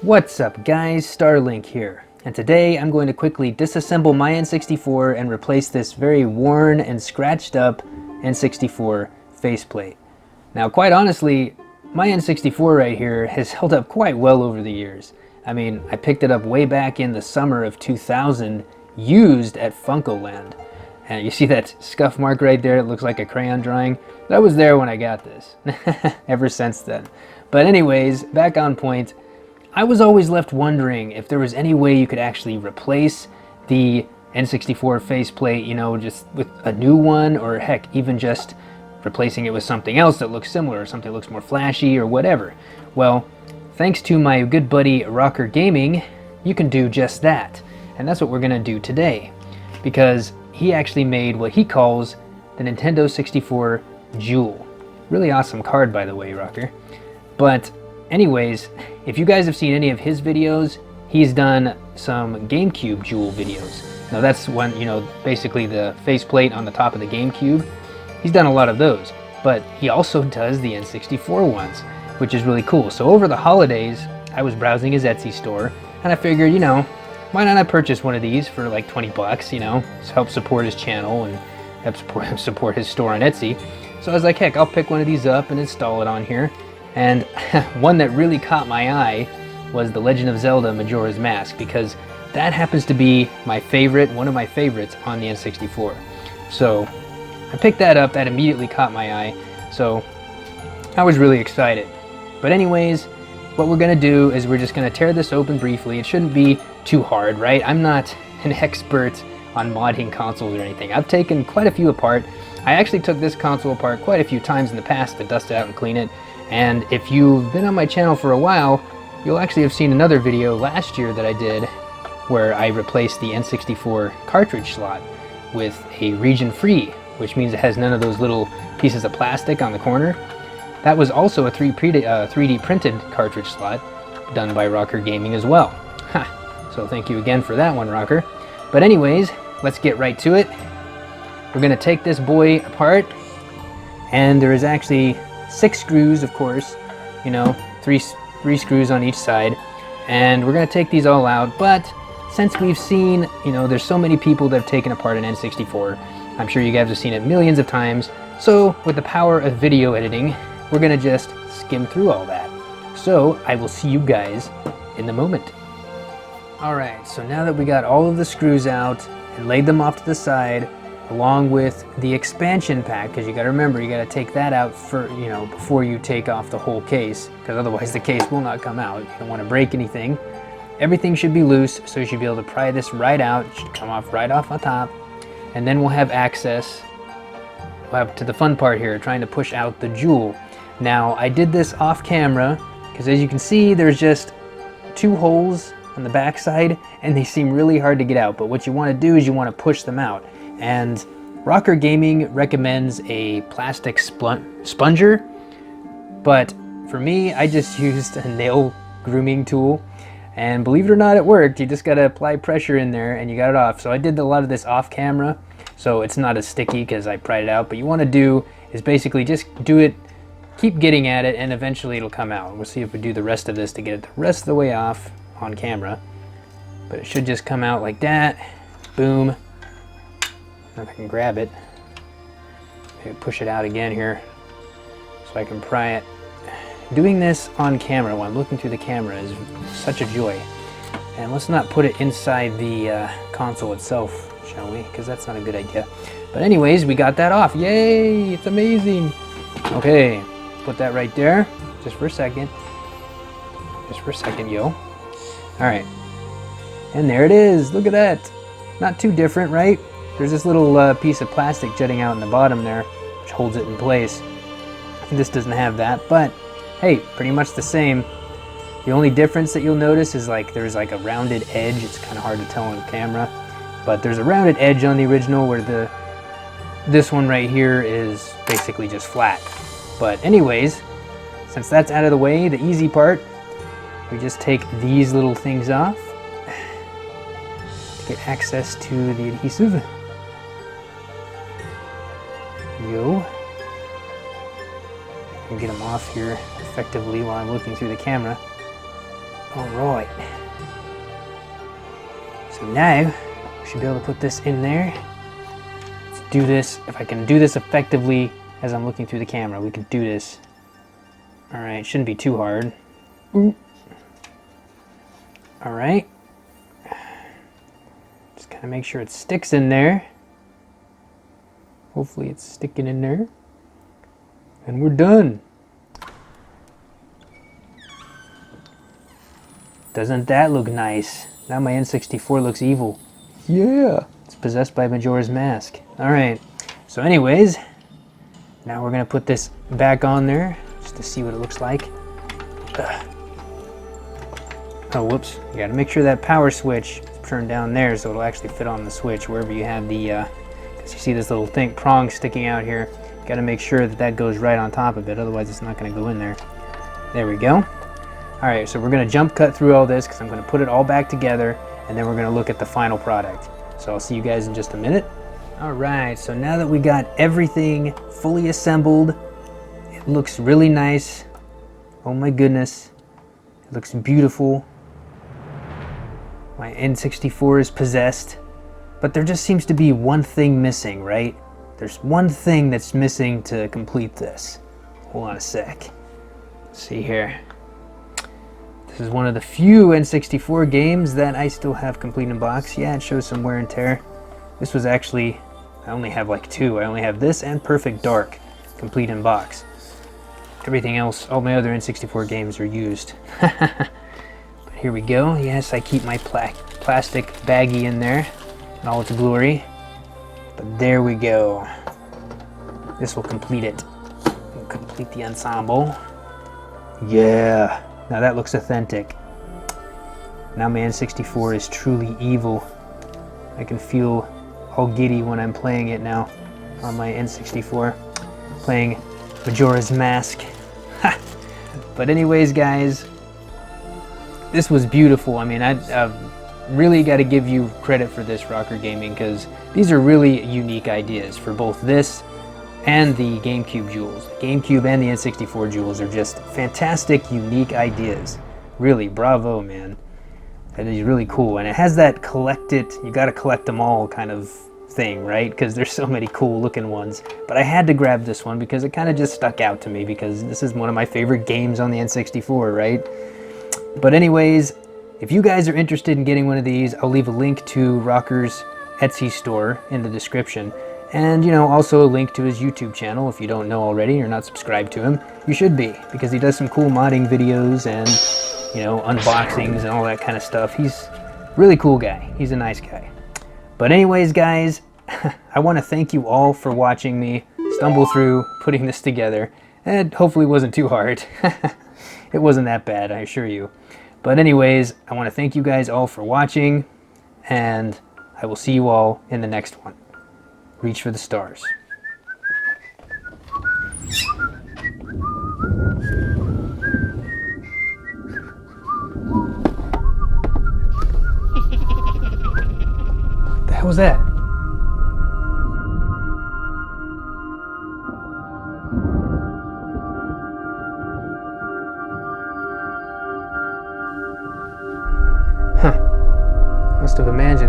What's up guys, Starlink here, and today I'm going to quickly disassemble my N64 and replace this very worn and scratched up N64 faceplate. Now quite honestly, my N64 right here has held up quite well over the years. I mean, I picked it up way back in the summer of 2000, used at Funkoland. And you see that scuff mark right there? It looks like a crayon drawing. That was there when I got this, ever since then. But anyways, back on point. I was always left wondering if there was any way you could actually replace the N64 faceplate, you know, just with a new one, or heck, even just replacing it with something else that looks similar, or something that looks more flashy or whatever. Well, thanks to my good buddy Rocker Gaming, you can do just that. And that's what we're gonna do today, because he actually made what he calls the Nintendo 64 Jewel. Really awesome card, by the way, Rocker. But anyways, if you guys have seen any of his videos, he's done some GameCube Jewel videos. Now that's one, you know, basically the faceplate on the top of the GameCube. He's done a lot of those, but he also does the N64 ones, which is really cool. So over the holidays, I was browsing his Etsy store, and I figured, you know, why not I purchase one of these for like 20 bucks, you know, to help support his channel and help support his store on Etsy. So I was like, heck, I'll pick one of these up and install it on here. And one that really caught my eye was The Legend of Zelda Majora's Mask, because that happens to be my favorite, one of my favorites on the N64. So I picked that up, that immediately caught my eye, so I was really excited. But anyways, what we're gonna do is we're just gonna tear this open briefly. It shouldn't be too hard, right? I'm not an expert on modding consoles or anything. I've taken quite a few apart. I actually took this console apart quite a few times in the past to dust it out and clean it. And if you've been on my channel for a while, you'll actually have seen another video last year that I did where I replaced the N64 cartridge slot with a region-free, which means it has none of those little pieces of plastic on the corner. That was also a 3D printed cartridge slot done by Rocker Gaming as well. So thank you again for that one, Rocker. But anyways, let's get right to it. We're gonna take this boy apart, and there is actually 6 screws, of course, you know, three screws on each side, and we're gonna take these all out. But since we've seen, you know, there's so many people that have taken apart an N64, I'm sure you guys have seen it millions of times. So with the power of video editing, we're gonna just skim through all that. So I will see you guys in the moment. All right, so now that we got all of the screws out and laid them off to the side, along with the expansion pack, because you got to remember, you got to take that out for, you know, before you take off the whole case, because otherwise the case will not come out. You don't want to break anything. Everything should be loose, so you should be able to pry this right out. It should come off right off on top, and then we'll have access to the fun part here, trying to push out the Jewel. Now I did this off camera because, as you can see, there's just 2 holes on the back side, and they seem really hard to get out. But what you want to do is you want to push them out. And Rocker Gaming recommends a plastic sponger, but for me, I just used a nail grooming tool, and believe it or not, it worked. You just gotta apply pressure in there and you got it off. So I did a lot of this off camera, so it's not as sticky because I pried it out. But you want to do is basically just do it, keep getting at it, and eventually it'll come out. We'll see if we do the rest of this to get it the rest of the way off on camera, but it should just come out like that. Boom. If I can grab it, maybe push it out again here so I can pry it. Doing this on camera while I'm looking through the camera is such a joy. And let's not put it inside the console itself, shall we? Because that's not a good idea. But anyways, we got that off. Yay! It's amazing. Okay, put that right there just for a second. Just for a second, yo. All right, and there it is. Look at that. Not too different, right? There's this little piece of plastic jutting out in the bottom there, which holds it in place. And this doesn't have that, but hey, pretty much the same. The only difference that you'll notice is like there's like a rounded edge. It's kind of hard to tell on camera, but there's a rounded edge on the original, where this one right here is basically just flat. But anyways, since that's out of the way, the easy part, we just take these little things off to get access to the adhesive. Yo. I can get them off here effectively while I'm looking through the camera. Alright. So now, we should be able to put this in there. Let's do this. If I can do this effectively as I'm looking through the camera, we can do this. Alright, shouldn't be too hard. Alright. Just kind of make sure it sticks in there. Hopefully it's sticking in there. And we're done. Doesn't that look nice? Now my N64 looks evil. Yeah! It's possessed by Majora's Mask. Alright, so anyways, now we're going to put this back on there just to see what it looks like. Oh, whoops. You got to make sure that power switch is turned down there so it'll actually fit on the switch wherever you have the, because you see this little thing, prong sticking out here. Got to make sure that that goes right on top of it, otherwise it's not going to go in there. There we go. Alright, so we're going to jump cut through all this because I'm going to put it all back together and then we're going to look at the final product. So I'll see you guys in just a minute. Alright, so now that we got everything fully assembled, it looks really nice. Oh my goodness. It looks beautiful. My N64 is possessed. But there just seems to be one thing missing, right? There's one thing that's missing to complete this. Hold on a sec. Let's see here. This is one of the few N64 games that I still have complete in box. Yeah, it shows some wear and tear. This was actually, I only have like two. I only have this and Perfect Dark complete in box. Everything else, all my other N64 games are used. But here we go. Yes, I keep my plastic baggie in there in all its glory. But there we go. This will complete it. We'll complete the ensemble. Yeah. Now that looks authentic. Now my N64 is truly evil. I can feel all giddy when I'm playing it now on my N64. Playing Majora's Mask. But anyways, guys, this was beautiful. I mean, I've really got to give you credit for this, Rocker Gaming, because these are really unique ideas for both this and the GameCube Jewels. The GameCube and the N64 Jewels are just fantastic, unique ideas. Really, bravo, man. That is really cool. And it has that collect it, you gotta collect them all kind of thing, right? Because there's so many cool looking ones. But I had to grab this one because it kind of just stuck out to me because this is one of my favorite games on the N64, right? But anyways, if you guys are interested in getting one of these, I'll leave a link to Rocker's Etsy store in the description. And, you know, also a link to his YouTube channel. If you don't know already, you're not subscribed to him, you should be, because he does some cool modding videos and, you know, unboxings and all that kind of stuff. He's a really cool guy. He's a nice guy. But anyways, guys, I want to thank you all for watching me stumble through putting this together. And hopefully it wasn't too hard. It wasn't that bad, I assure you. But anyways, I want to thank you guys all for watching, and I will see you all in the next one. Reach for the stars. What the hell was that? Huh. Must have imagined